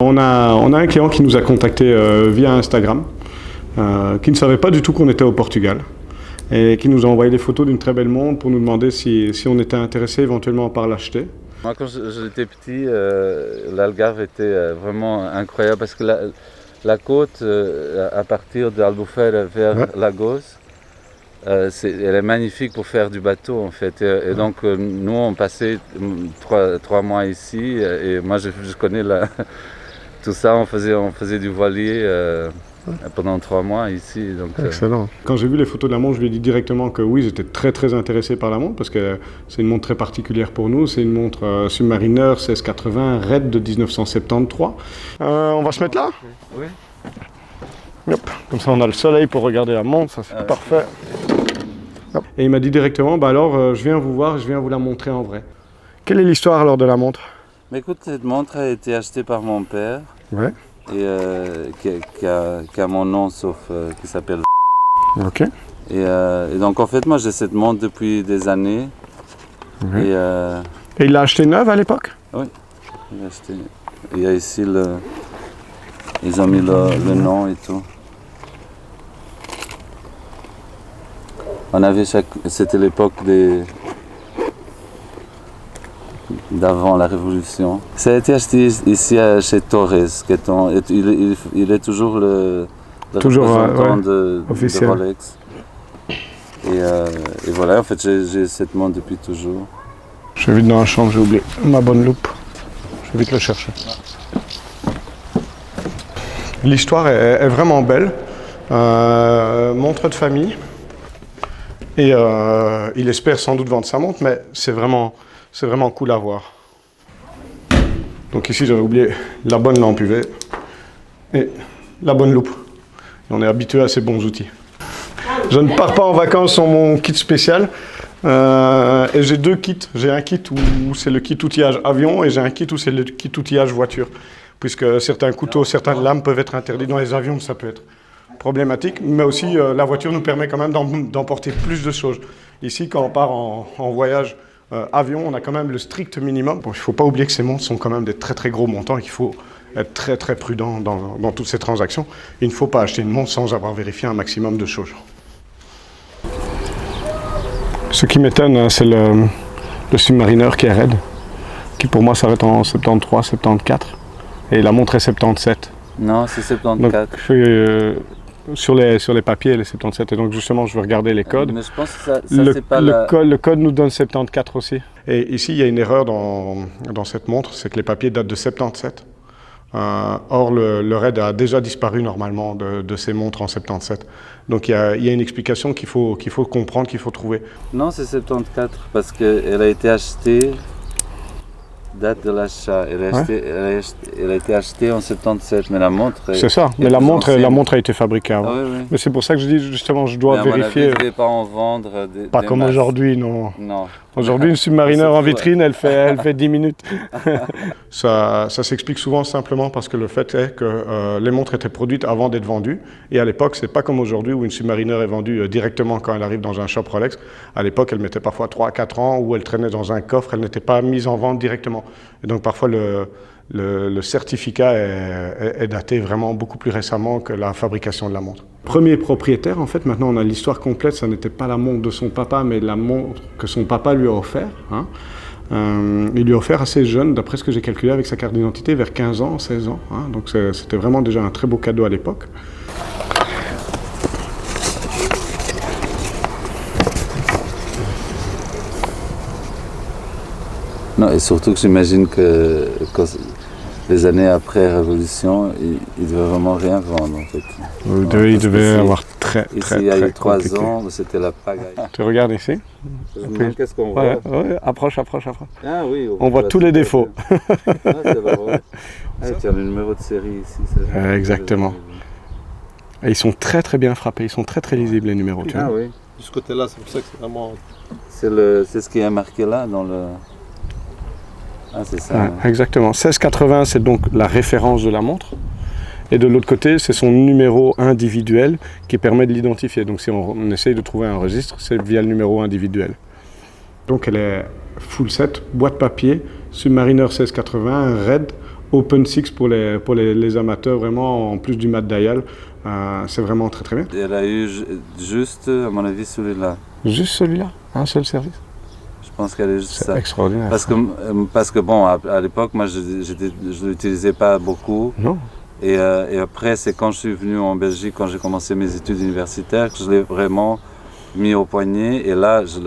On a un client qui nous a contacté via Instagram, qui ne savait pas du tout qu'on était au Portugal et qui nous a envoyé des photos d'une très belle montre pour nous demander si on était intéressé éventuellement par l'acheter. Moi, quand j'étais petit, l'Algarve était vraiment incroyable parce que la côte, à partir d'Albufeira vers Lagos, elle est magnifique pour faire du bateau en fait. Et donc nous, on passait 3 mois ici et moi je connais tout ça, on faisait du voilier pendant 3 mois ici. Donc, excellent. Quand j'ai vu les photos de la montre, je lui ai dit directement que oui, j'étais très intéressé par la montre parce que c'est une montre très particulière pour nous. C'est une montre Submariner 1680 Red de 1973. On va se mettre là ? Oui. Hop. Comme ça, on a le soleil pour regarder la montre, ça c'est parfait. Hop. Et il m'a dit directement, alors je viens vous voir, je viens vous la montrer en vrai. Quelle est l'histoire alors de la montre ? Mais écoute, cette montre a été achetée par mon père. Ouais. Et qui a mon nom sauf qui s'appelle. Ok. Et donc en fait moi j'ai cette montre depuis des années. Oui. Et il l'a acheté neuve à l'époque ? Oui, il l'a acheté. Il y a ici ils ont mis le nom et tout. On avait c'était l'époque d'avant la Révolution. Ça a été acheté ici chez Torres, il est toujours le représentant de Rolex. Et voilà, en fait, j'ai cette montre depuis toujours. Je vais vite dans la chambre, j'ai oublié ma bonne loupe. Je vais vite le chercher. L'histoire est vraiment belle. Montre de famille. Et il espère sans doute vendre sa montre, mais c'est vraiment cool à voir. Donc ici, j'avais oublié la bonne lampe UV et la bonne loupe. Et on est habitué à ces bons outils. Je ne pars pas en vacances sans mon kit spécial. Et j'ai 2 kits. J'ai un kit où c'est le kit outillage avion et j'ai un kit où c'est le kit outillage voiture. Puisque certains couteaux, certaines lames peuvent être interdits dans les avions, ça peut être problématique, mais aussi la voiture nous permet quand même d'emporter plus de choses. Ici, quand on part en voyage avion, on a quand même le strict minimum. Bon, il ne faut pas oublier que ces montres sont quand même des très gros montants et qu'il faut être très prudent dans toutes ces transactions. Il ne faut pas acheter une montre sans avoir vérifié un maximum de choses. Ce qui m'étonne, c'est le Submariner qui est raide, qui pour moi s'arrête en 73, 74, et la montre est 77. Non, c'est 74. Donc, sur les papiers, les 77, et donc justement je vais regarder les codes. Mais je pense que ça c'est pas le code nous donne 74 aussi. Et ici il y a une erreur dans cette montre, c'est que les papiers datent de 77. Or le RAID a déjà disparu normalement de ces montres en 77. Donc il y a une explication qu'il faut comprendre, qu'il faut trouver. Non, c'est 74 parce qu'elle a été achetée, date de l'achat, elle a été achetée en 77, mais la montre c'est ça, mais la montre a été fabriquée avant. Ah, oui. Mais c'est pour ça que je dis justement, je dois vérifier. Je ne vais pas en vendre pas comme aujourd'hui, non. Non. Aujourd'hui, une Submariner en vitrine, elle fait 10 minutes. Ça s'explique souvent simplement parce que le fait est que les montres étaient produites avant d'être vendues. Et à l'époque, c'est pas comme aujourd'hui où une Submariner est vendue directement quand elle arrive dans un shop Rolex. À l'époque, elle mettait parfois 3 à 4 ans où elle traînait dans un coffre, elle n'était pas mise en vente directement. Et donc parfois, le certificat est daté vraiment beaucoup plus récemment que la fabrication de la montre. Premier propriétaire, en fait, maintenant on a l'histoire complète, ça n'était pas la montre de son papa, mais la montre que son papa lui a offert. Hein. Il lui a offert assez jeune, d'après ce que j'ai calculé avec sa carte d'identité, vers 15 ans, 16 ans. Hein. Donc c'était vraiment déjà un très beau cadeau à l'époque. Non, et surtout que j'imagine que les années après la Révolution, il ne devait vraiment rien vendre en fait. Il devait avoir très il y a eu 3 ans, c'était la pagaille. Tu regardes ici ? Qu'est-ce qu'on voit ? Ouais, approche. Ah oui. On voit tous les défauts. C'est vrai. Tu as le numéro de série ici. Exactement. Et ils sont très bien frappés, ils sont très lisibles les numéros. Tu vois. Oui. De ce côté-là, c'est pour ça que c'est vraiment... C'est ce qui est marqué là dans le... Ah, c'est ça. Ouais, exactement. 1680, c'est donc la référence de la montre. Et de l'autre côté, c'est son numéro individuel qui permet de l'identifier. Donc si on essaye de trouver un registre, c'est via le numéro individuel. Donc elle est full set, boîte papier, Submariner 1680, Red, Open Six pour les amateurs, vraiment, en plus du mat dial. C'est vraiment très très bien. Elle a eu juste, à mon avis, celui-là. Juste celui-là, un seul service. Je pense qu'elle est juste C'est ça. extraordinaire. Parce que bon, à l'époque, moi, je ne l'utilisais pas beaucoup. Non. Et après, c'est quand je suis venu en Belgique, quand j'ai commencé mes études universitaires, que je l'ai vraiment mis au poignet. Et là, je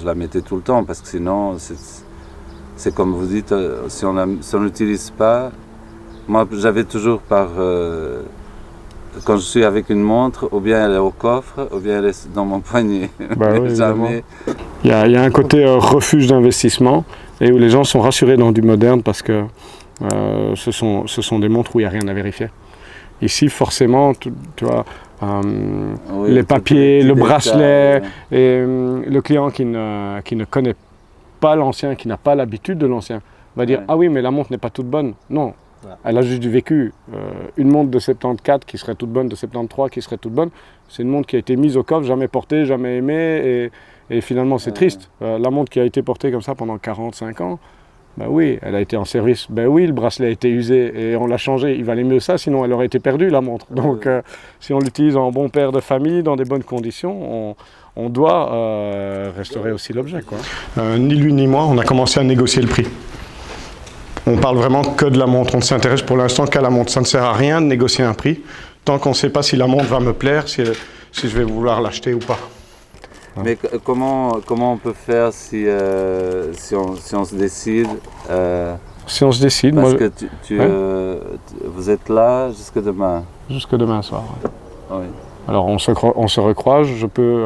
la mettais tout le temps, parce que sinon, c'est comme vous dites, si on ne l'utilise pas, moi, j'avais toujours quand je suis avec une montre, ou bien elle est au coffre, ou bien elle est dans mon poignet. Bah oui, jamais. Il y a un côté refuge d'investissement et où les gens sont rassurés dans du moderne parce que ce sont des montres où il n'y a rien à vérifier. Ici, forcément, tu vois, Oui, les papiers, le bracelet, détails. et le client qui ne connaît pas l'ancien, qui n'a pas l'habitude de l'ancien, va dire Ouais. « Ah oui, mais la montre n'est pas toute bonne ». Non, Ouais. elle a juste du vécu. Une montre de 74 qui serait toute bonne, de 73 qui serait toute bonne, c'est une montre qui a été mise au coffre, jamais portée, jamais aimée, et finalement c'est triste. La montre qui a été portée comme ça pendant 45 ans, ben oui, elle a été en service, ben oui, le bracelet a été usé et on l'a changé. Il valait mieux ça, sinon elle aurait été perdue la montre. Donc si on l'utilise en bon père de famille, dans des bonnes conditions, on doit restaurer aussi l'objet, quoi. Ni lui ni moi, on a commencé à négocier le prix. On parle vraiment que de la montre, on ne s'intéresse pour l'instant qu'à la montre. Ça ne sert à rien de négocier un prix tant qu'on ne sait pas si la montre va me plaire, si je vais vouloir l'acheter ou pas. Mais comment on peut faire si on se décide Si on se décide, parce moi, que vous êtes là jusque demain. jusque demain soir. Ouais. Oui. Alors on se recroise, je peux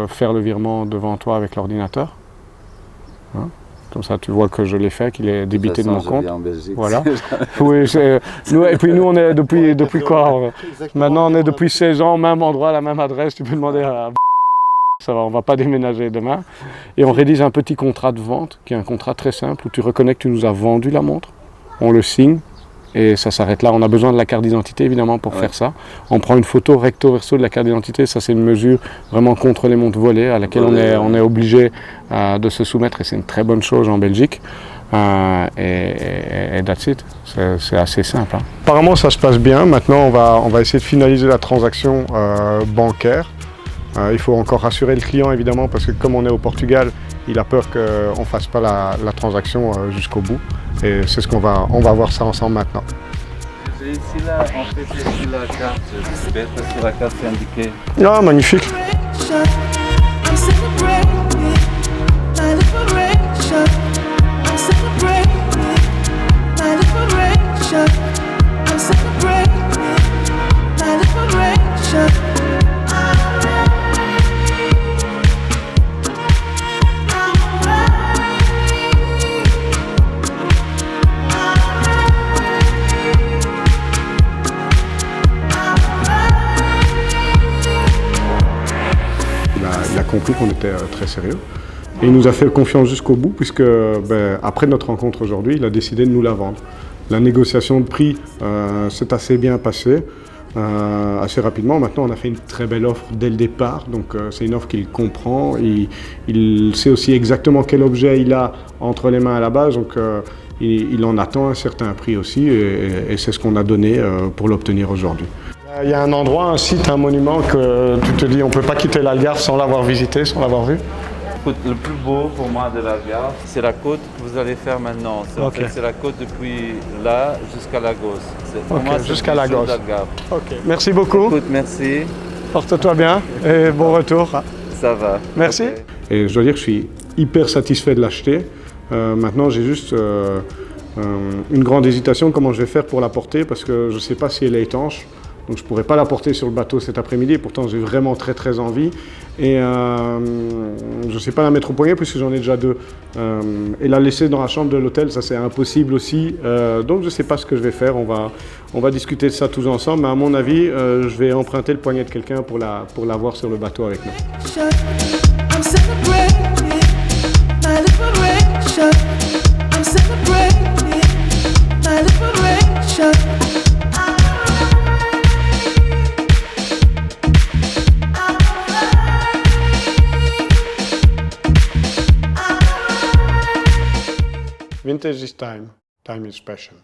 faire le virement devant toi avec l'ordinateur. Hein? Comme ça tu vois que je l'ai fait, qu'il est débité de mon je compte. viens en Belgique. Voilà. Oui, et puis nous on est depuis quoi maintenant on est depuis 16 ans, même endroit, la même adresse, tu peux demander à... Ça va, on ne va pas déménager demain. Et on rédige un petit contrat de vente, qui est un contrat très simple, où tu reconnais que tu nous as vendu la montre, on le signe, et ça s'arrête là. On a besoin de la carte d'identité, évidemment, pour faire ça. On prend une photo recto verso de la carte d'identité, ça c'est une mesure vraiment contre les montres volées, à laquelle on est obligé de se soumettre, et c'est une très bonne chose en Belgique. Et that's it, c'est assez simple. Hein. Apparemment ça se passe bien, maintenant on va essayer de finaliser la transaction bancaire. Il faut encore rassurer le client évidemment parce que comme on est au Portugal, il a peur qu'on ne fasse pas la transaction jusqu'au bout. Et c'est ce qu'on va voir ça ensemble maintenant. J'ai ici là, en fait, j'ai ici la carte. C'est bête parce que la carte est indiquée. Ah, magnifique. Il a compris qu'on était très sérieux et il nous a fait confiance jusqu'au bout puisque après notre rencontre aujourd'hui, il a décidé de nous la vendre. La négociation de prix s'est assez bien passée, assez rapidement. Maintenant, on a fait une très belle offre dès le départ, donc c'est une offre qu'il comprend. Il sait aussi exactement quel objet il a entre les mains à la base, donc il en attend un certain prix aussi et c'est ce qu'on a donné pour l'obtenir aujourd'hui. Il y a un endroit, un site, un monument que tu te dis on ne peut pas quitter l'Algarve sans l'avoir visité, sans l'avoir vu. Écoute, le plus beau pour moi de l'Algarve, c'est la côte que vous allez faire maintenant. En fait, c'est la côte depuis là jusqu'à Lagos. Pour moi, c'est jusqu'à le Lagos. d'Algarve. Ok, merci beaucoup. Écoute, merci. Porte-toi bien et bon retour. Ça va. Merci. Okay. Et je dois dire que je suis hyper satisfait de l'acheter. Maintenant, j'ai juste une grande hésitation comment je vais faire pour la porter parce que je ne sais pas si elle est étanche. Donc je ne pourrais pas la porter sur le bateau cet après-midi, pourtant j'ai vraiment très envie. Et je ne sais pas la mettre au poignet puisque j'en ai déjà deux. Et la laisser dans la chambre de l'hôtel, ça c'est impossible aussi. Donc je ne sais pas ce que je vais faire, on va discuter de ça tous ensemble. Mais à mon avis, je vais emprunter le poignet de quelqu'un pour l'avoir sur le bateau avec nous. Vintage is time. Time is passion.